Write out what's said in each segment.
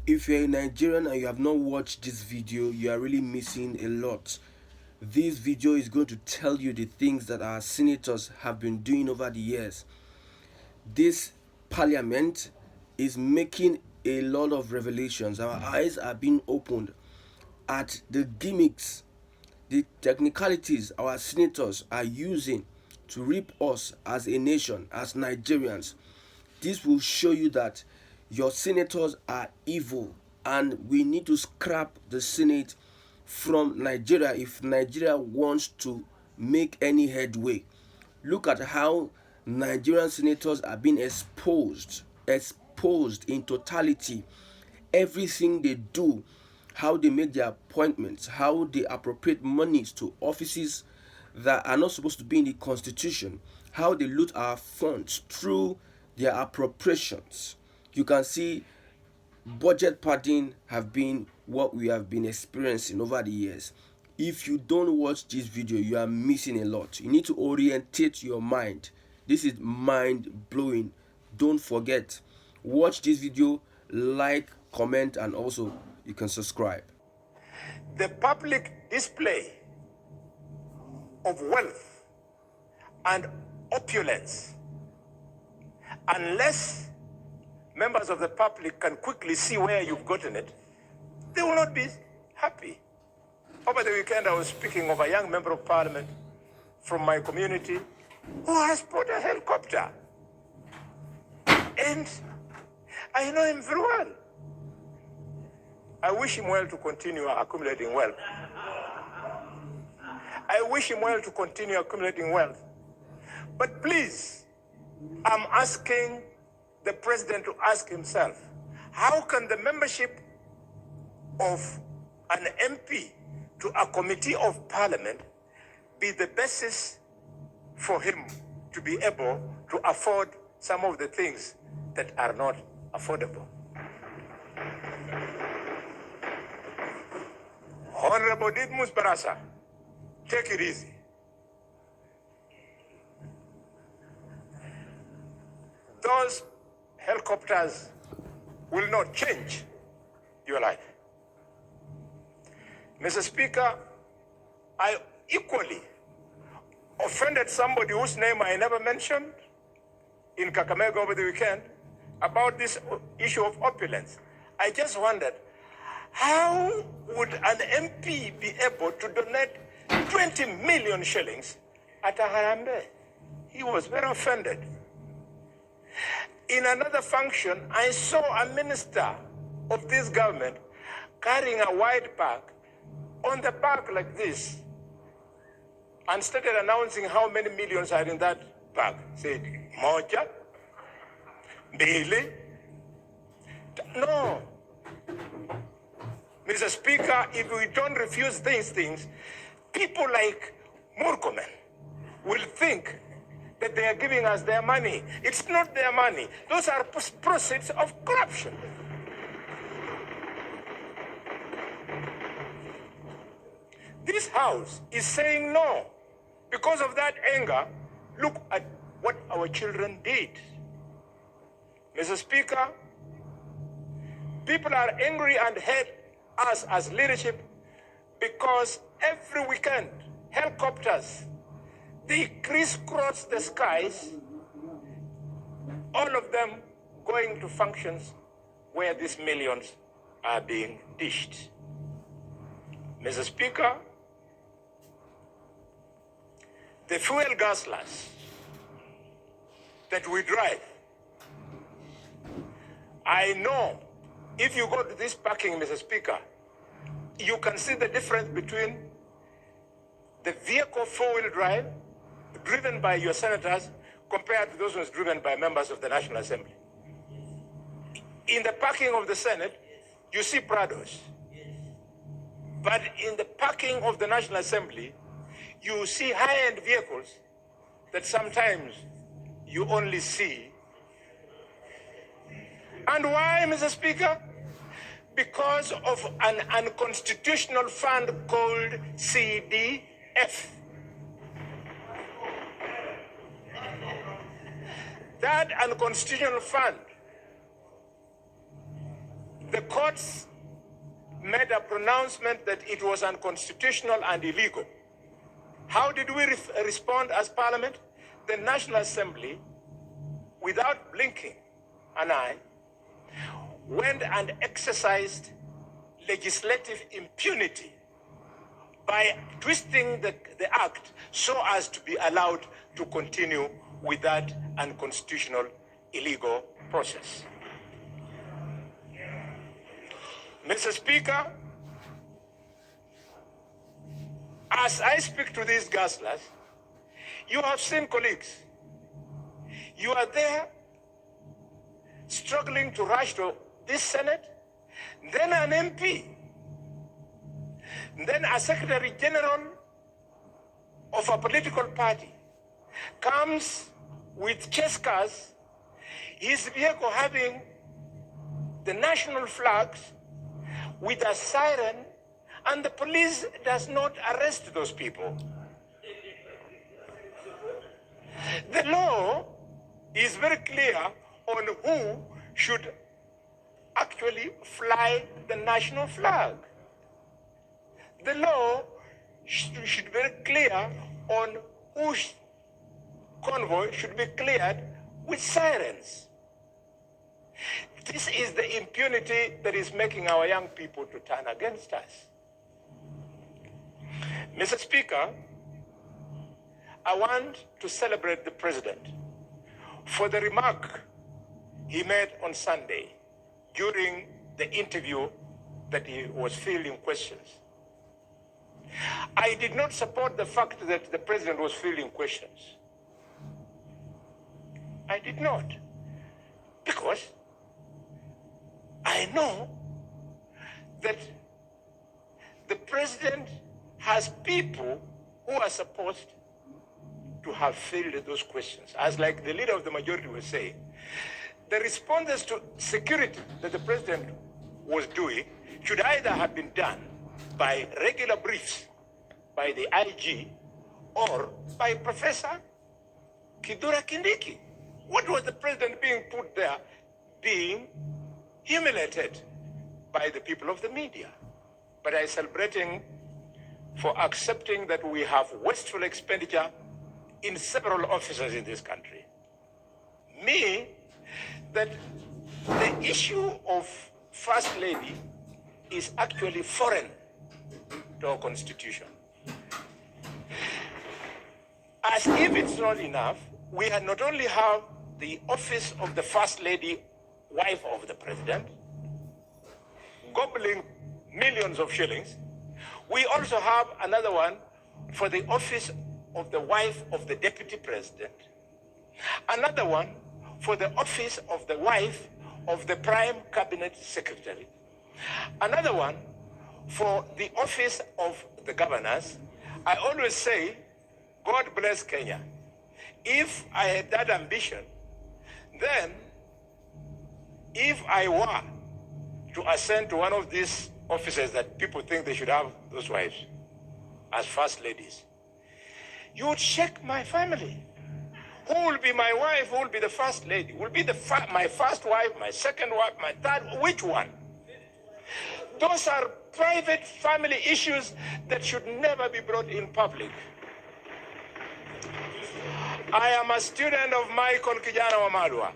If you're a Nigerian and you have not watched this video, you are really missing a lot. This video is going to tell you the things that our senators have been doing over the years. This parliament is making a lot of revelations. Our eyes are being opened at the gimmicks, the technicalities our senators are using to rip us as a nation, as Nigerians. This will show you that your senators are evil and we need to scrap the Senate from Nigeria if Nigeria wants to make any headway. Look at how Nigerian senators are being exposed in totality. Everything they do, how they make their appointments, how they appropriate monies to offices that are not supposed to be in the constitution, how they loot our funds through their appropriations. You can see budget padding have been what we have been experiencing over the years. If you don't watch this video, you are missing a lot. You need to orientate your mind. This is mind blowing. Don't forget, watch this video, like, comment, and also you can subscribe. The public display of wealth and opulence, unless members of the public can quickly see where you've gotten it, they will not be happy. Over the weekend, I was speaking of a young member of parliament from my community who has bought a helicopter. And I know him very well. I wish him well to continue accumulating wealth. I wish him well to continue accumulating wealth. But please, I'm asking the president to ask himself, how can the membership of an MP to a committee of parliament be the basis for him to be able to afford some of the things that are not affordable? Honorable Didmus Barasa, take it easy. Those helicopters will not change your life. Mr. Speaker, I equally offended somebody whose name I never mentioned in Kakamega over the weekend about this issue of opulence. I just wondered, how would an MP be able to donate 20 million shillings at a Harambe? He was very offended. In another function, I saw a minister of this government carrying a white bag on the back like this and started announcing how many millions are in that bag. Said, Moja, Billy. No. Mr. Speaker, if we don't refuse these things, people like Murkomen will think that they are giving us their money. It's not their money. Those are proceeds of corruption. This House is saying no. Because of that anger, look at what our children did. Mr. Speaker, people are angry and hate us as leadership because every weekend, helicopters, they crisscross the skies, all of them going to functions where these millions are being dished. Mr. Speaker, the fuel guzzlers that we drive, I know if you go to this parking, Mr. Speaker, you can see the difference between the vehicle four-wheel drive driven by your senators compared to those ones driven by members of the National Assembly. In the parking of the Senate, you see Prados. But in the parking of the National Assembly, you see high-end vehicles that sometimes you only see. And why, Mr. Speaker? Because of an unconstitutional fund called CDF. That unconstitutional fund, the courts made a pronouncement that it was unconstitutional and illegal. How did we respond as Parliament? The National Assembly, without blinking an eye, went and exercised legislative impunity by twisting the act so as to be allowed to continue with that unconstitutional, illegal process. Mr. Speaker, as I speak to these guzzlers, you have seen colleagues. You are there struggling to rush to this Senate, then an MP, then a Secretary General of a political party comes with chase cars, his vehicle having the national flags with a siren, and the police does not arrest those people. The law is very clear on who should actually fly the national flag. The law should be very clear on whose convoy should be cleared with sirens. This is the impunity that is making our young people to turn against us. Mr. Speaker, I want to celebrate the President for the remark he made on Sunday during the interview that he was fielding questions. I did not support the fact that the President was fielding questions. I did not, because I know that the President has people who are supposed to have fielded those questions. As like the leader of the majority was saying, the responses to security that the President was doing should either have been done by regular briefs by the IG or by Professor Kidura Kindiki. What was the President being put there, being humiliated by the people of the media? But I celebrate him for accepting that we have wasteful expenditure in several offices in this country. Me, that the issue of First Lady is actually foreign to our Constitution. As if it's not enough, we not only have the office of the First Lady, wife of the President, gobbling millions of shillings, we also have another one for the office of the wife of the Deputy President, another one for the office of the wife of the Prime Cabinet Secretary, another one for the office of the governors. I always say, God bless Kenya. If I had that ambition, then if I were to ascend to one of these offices that people think they should have those wives as first ladies, you would check my family. Who will be my wife? Who will be the first lady? Will be my first wife, my second wife, my third? Which one? Those are private family issues that should never be brought in public. I am a student of Michael Kijana Wamalwa.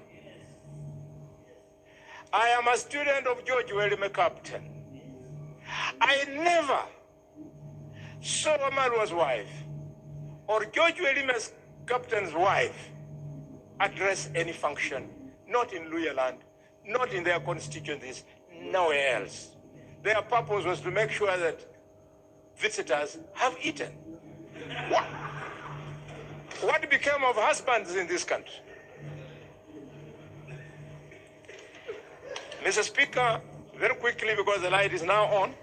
I am a student of George Welime Captain. I never saw Wamalwa's wife or George Welime's Captain's wife address any function, not in Luyaland, not in their constituencies, nowhere else. Their purpose was to make sure that visitors have eaten. What became of husbands in this country? Mr. Speaker, very quickly, because the light is now on,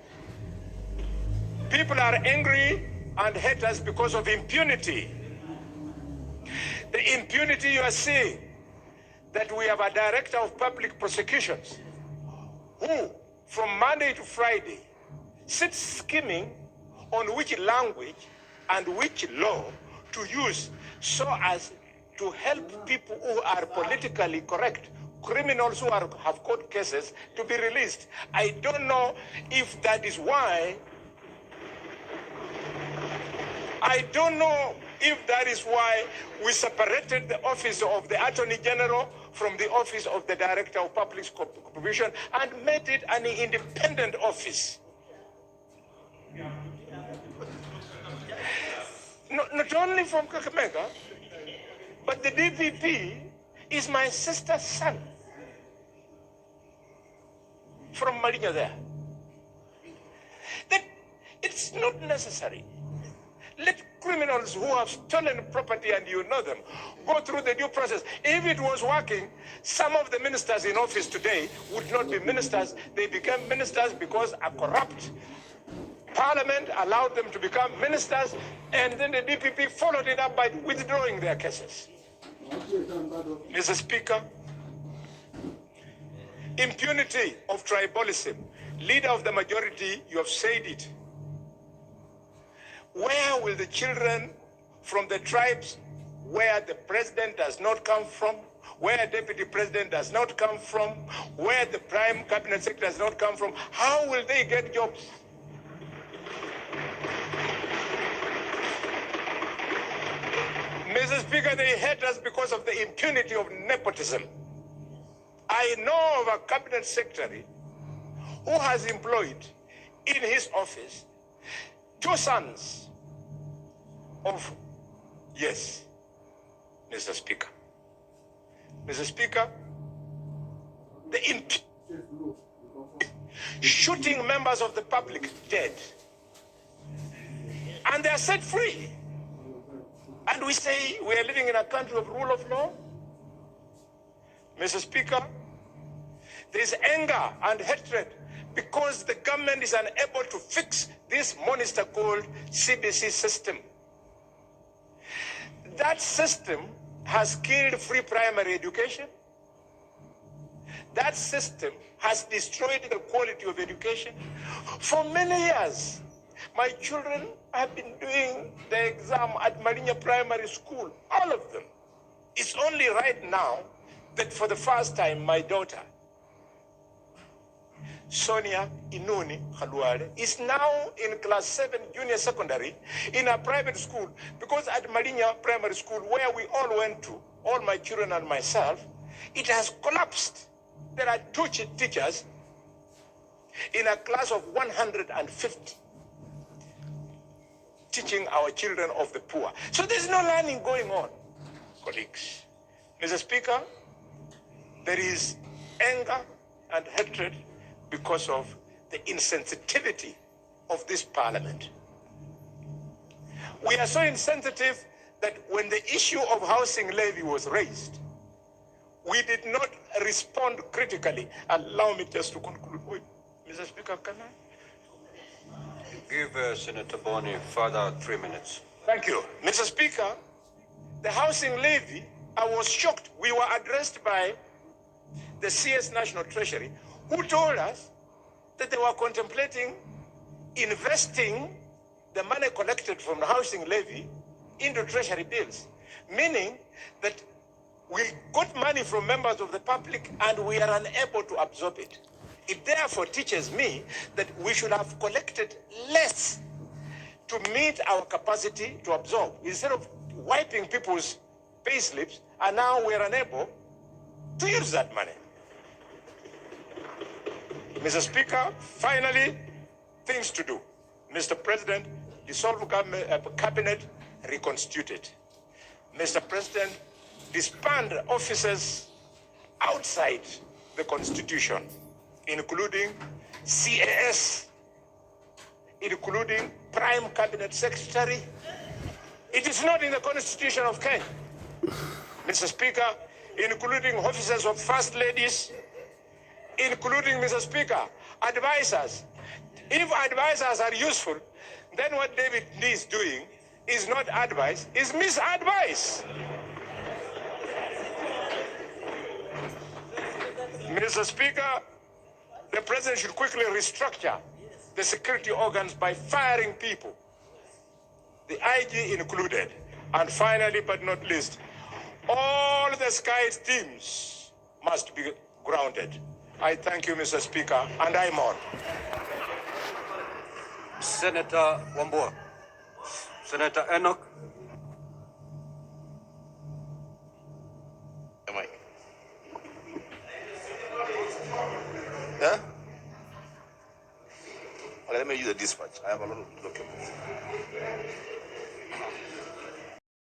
people are angry and hate us because of impunity. The impunity you are seeing, that we have a director of public prosecutions who, from Monday to Friday, sits scheming on which language and which law to use so as to help people who are politically correct criminals who have court cases to be released. I don't know if that is why. I don't know if that is why we separated the office of the Attorney General from the office of the Director of Public Prosecution and made it an independent office. Not only from Kakamega, but the DPP is my sister's son from Marinya there. That it's not necessary. Let criminals who have stolen property, and you know them, go through the due process. If it was working, some of the ministers in office today would not be ministers. They became ministers because a corrupt Parliament allowed them to become ministers, and then the DPP followed it up by withdrawing their cases. Mr. Speaker, impunity of tribalism. Leader of the majority, you have said it. Where will the children from the tribes where the president does not come from, where deputy president does not come from, where the prime cabinet secretary does not come from, how will they get jobs? Mr. Speaker, they hate us because of the impunity of nepotism. I know of a cabinet secretary who has employed in his office 2 sons of, yes, Mr. Speaker. Mr. Speaker, the shooting members of the public dead. And they are set free. And we say we are living in a country of rule of law. Mr. Speaker, there is anger and hatred because the government is unable to fix this monster called CBC system. That system has killed free primary education. That system has destroyed the quality of education. For many years, my children have been doing the exam at Marinya Primary School, all of them. It's only right now that for the first time, my daughter, Sonia Inuni Khalwale, is now in class 7 junior secondary in a private school, because at Marinya Primary School, where we all went to, all my children and myself, it has collapsed. There are 2 teachers in a class of 150 teaching our children of the poor. So there's no learning going on, colleagues. Mr. Speaker, there is anger and hatred because of the insensitivity of this parliament. We are so insensitive that when the issue of housing levy was raised, we did not respond critically. Allow me just to conclude. Wait, Mr. Speaker, can I? Give Senator Boni further 3 minutes. Thank you. Mr. Speaker, the housing levy, I was shocked. We were addressed by the CS National Treasury, who told us that they were contemplating investing the money collected from the housing levy into treasury bills, meaning that we got money from members of the public and we are unable to absorb it. It therefore teaches me that we should have collected less to meet our capacity to absorb. Instead of wiping people's pay slips, and now we are unable to use that money. Mr. Speaker, finally, things to do. Mr. President, dissolve cabinet, reconstitute it. Mr. President, disband officers outside the Constitution, including CAS, including Prime Cabinet Secretary. It is not in the Constitution of Kenya. Mr. Speaker, including officers of First Ladies, including, Mr. Speaker, advisors. If advisors are useful, then what David Lee is doing is not advice, is misadvice. Mr. Speaker, the president should quickly restructure the security organs by firing people, the IG included. And finally, but not least, all the Sky teams must be grounded. I thank you, Mr. Speaker, and I'm on. Senator Wambua. Senator Enoch. Am I? Yeah? Well, let me use the dispatch. I have a lot of documents.